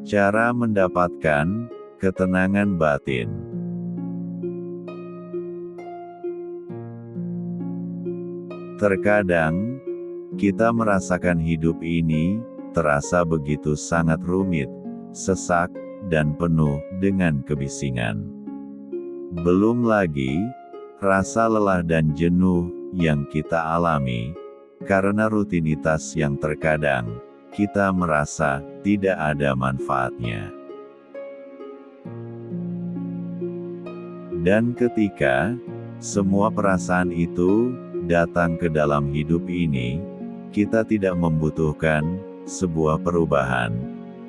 Cara mendapatkan ketenangan batin. Terkadang, kita merasakan hidup ini terasa begitu sangat rumit, sesak, dan penuh dengan kebisingan. Belum lagi, rasa lelah dan jenuh yang kita alami, karena rutinitas yang terkadang kita merasa tidak ada manfaatnya. Dan ketika semua perasaan itu datang ke dalam hidup ini, kita tidak membutuhkan sebuah perubahan,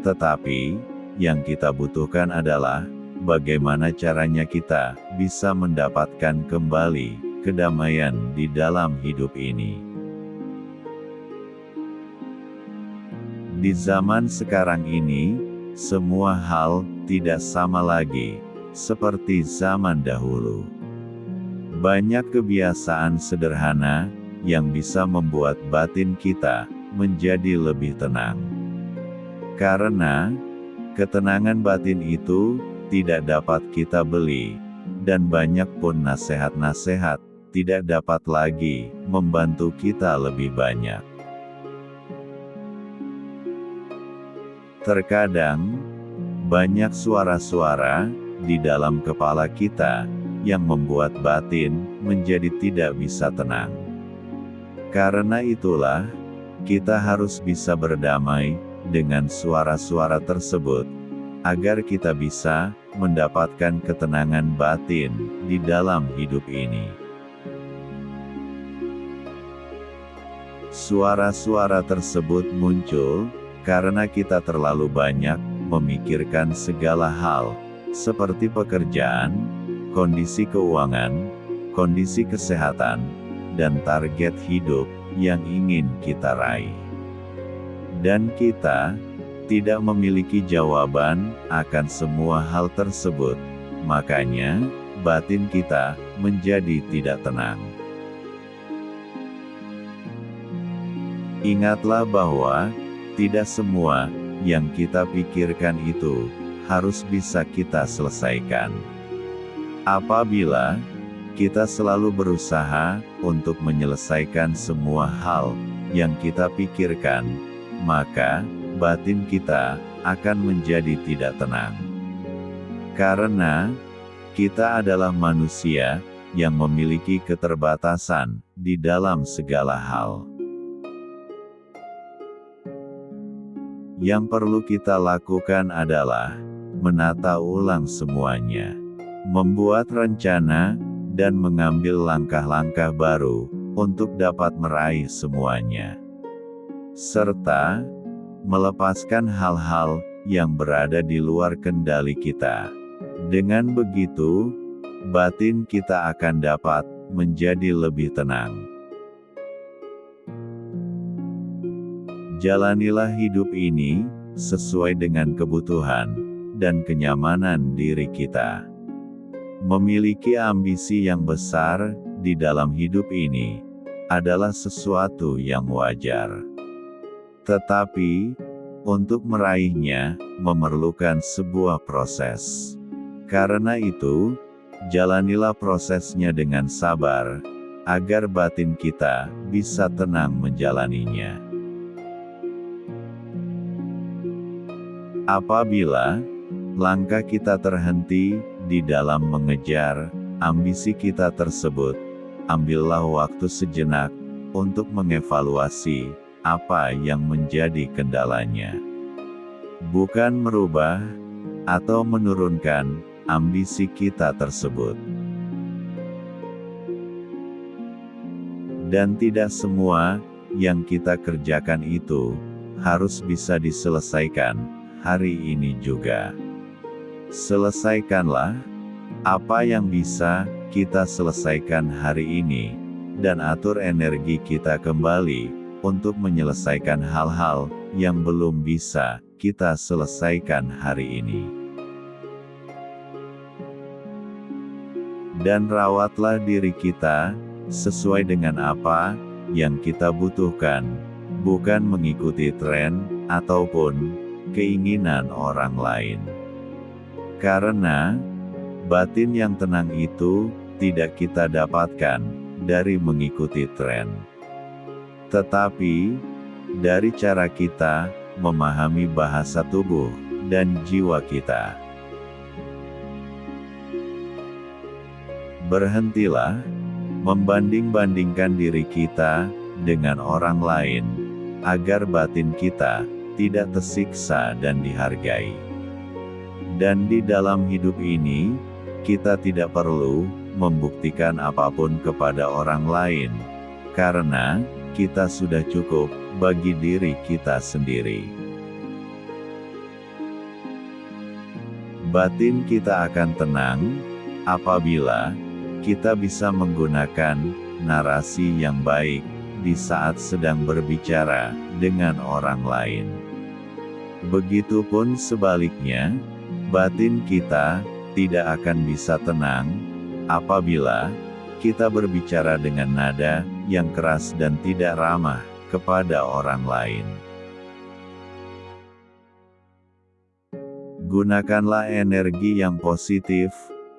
tetapi yang kita butuhkan adalah bagaimana caranya kita bisa mendapatkan kembali kedamaian di dalam hidup ini. Di zaman sekarang ini, semua hal tidak sama lagi seperti zaman dahulu. Banyak kebiasaan sederhana yang bisa membuat batin kita menjadi lebih tenang. Karena ketenangan batin itu tidak dapat kita beli, dan banyak pun nasihat-nasihat tidak dapat lagi membantu kita lebih banyak. Terkadang, banyak suara-suara di dalam kepala kita yang membuat batin menjadi tidak bisa tenang. Karena itulah, kita harus bisa berdamai dengan suara-suara tersebut, agar kita bisa mendapatkan ketenangan batin di dalam hidup ini. Suara-suara tersebut muncul karena kita terlalu banyak memikirkan segala hal, seperti pekerjaan, kondisi keuangan, kondisi kesehatan, dan target hidup yang ingin kita raih. Dan kita tidak memiliki jawaban akan semua hal tersebut, makanya batin kita menjadi tidak tenang. Ingatlah bahwa tidak semua yang kita pikirkan itu harus bisa kita selesaikan. Apabila kita selalu berusaha untuk menyelesaikan semua hal yang kita pikirkan, maka batin kita akan menjadi tidak tenang. Karena kita adalah manusia yang memiliki keterbatasan di dalam segala hal. Yang perlu kita lakukan adalah menata ulang semuanya, membuat rencana, dan mengambil langkah-langkah baru untuk dapat meraih semuanya, serta melepaskan hal-hal yang berada di luar kendali kita. Dengan begitu, batin kita akan dapat menjadi lebih tenang. Jalanilah hidup ini sesuai dengan kebutuhan dan kenyamanan diri kita. Memiliki ambisi yang besar di dalam hidup ini adalah sesuatu yang wajar. Tetapi, untuk meraihnya memerlukan sebuah proses. Karena itu, jalanilah prosesnya dengan sabar, agar batin kita bisa tenang menjalaninya. Apabila langkah kita terhenti di dalam mengejar ambisi kita tersebut, ambillah waktu sejenak untuk mengevaluasi apa yang menjadi kendalanya. Bukan merubah atau menurunkan ambisi kita tersebut. Dan tidak semua yang kita kerjakan itu harus bisa diselesaikan hari ini juga. Selesaikanlah apa yang bisa kita selesaikan hari ini, dan atur energi kita kembali untuk menyelesaikan hal-hal yang belum bisa kita selesaikan hari ini. Dan rawatlah diri kita sesuai dengan apa yang kita butuhkan, bukan mengikuti tren ataupun keinginan orang lain. Karena batin yang tenang itu tidak kita dapatkan dari mengikuti tren, tetapi dari cara kita memahami bahasa tubuh dan jiwa kita. Berhentilah membanding-bandingkan diri kita dengan orang lain, agar batin kita tidak tersiksa dan dihargai. Dan di dalam hidup ini, kita tidak perlu membuktikan apapun kepada orang lain, karena kita sudah cukup bagi diri kita sendiri. Batin kita akan tenang apabila kita bisa menggunakan narasi yang baik di saat sedang berbicara dengan orang lain. Begitupun sebaliknya, batin kita tidak akan bisa tenang apabila kita berbicara dengan nada yang keras dan tidak ramah kepada orang lain. Gunakanlah energi yang positif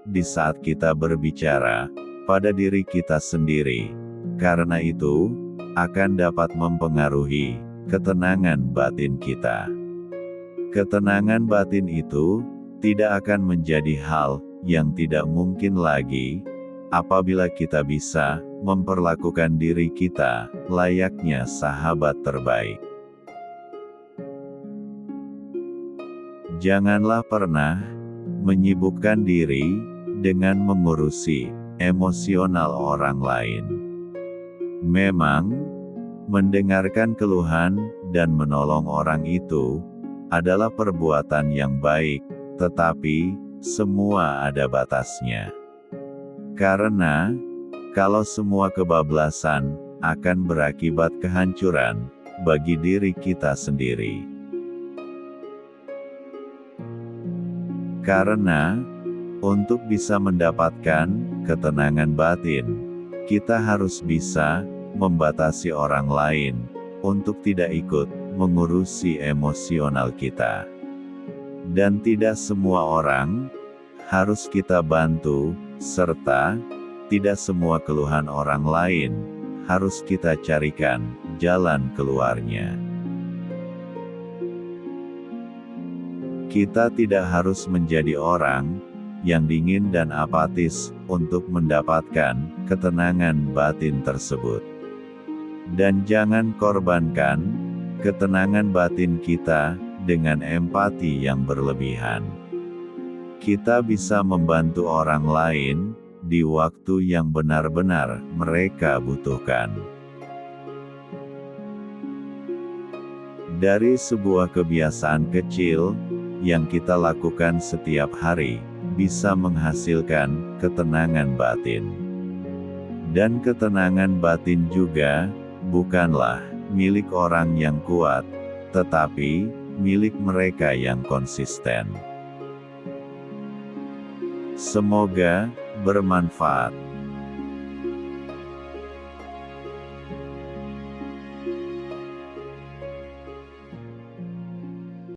di saat kita berbicara pada diri kita sendiri, karena itu akan dapat mempengaruhi ketenangan batin kita. Ketenangan batin itu tidak akan menjadi hal yang tidak mungkin lagi apabila kita bisa memperlakukan diri kita layaknya sahabat terbaik. Janganlah pernah menyibukkan diri dengan mengurusi emosional orang lain. Memang, mendengarkan keluhan dan menolong orang itu adalah perbuatan yang baik, tetapi semua ada batasnya. Karena, kalau semua kebablasan akan berakibat kehancuran bagi diri kita sendiri. Karena, untuk bisa mendapatkan ketenangan batin, kita harus bisa membatasi orang lain untuk tidak ikut mengurusi emosional kita. Dan tidak semua orang harus kita bantu, serta tidak semua keluhan orang lain harus kita carikan jalan keluarnya. Kita tidak harus menjadi orang yang dingin dan apatis untuk mendapatkan ketenangan batin tersebut. Dan jangan korbankan ketenangan batin kita dengan empati yang berlebihan. Kita bisa membantu orang lain di waktu yang benar-benar mereka butuhkan. Dari sebuah kebiasaan kecil yang kita lakukan setiap hari, bisa menghasilkan ketenangan batin. Dan ketenangan batin juga bukanlah milik orang yang kuat, tetapi milik mereka yang konsisten. Semoga bermanfaat.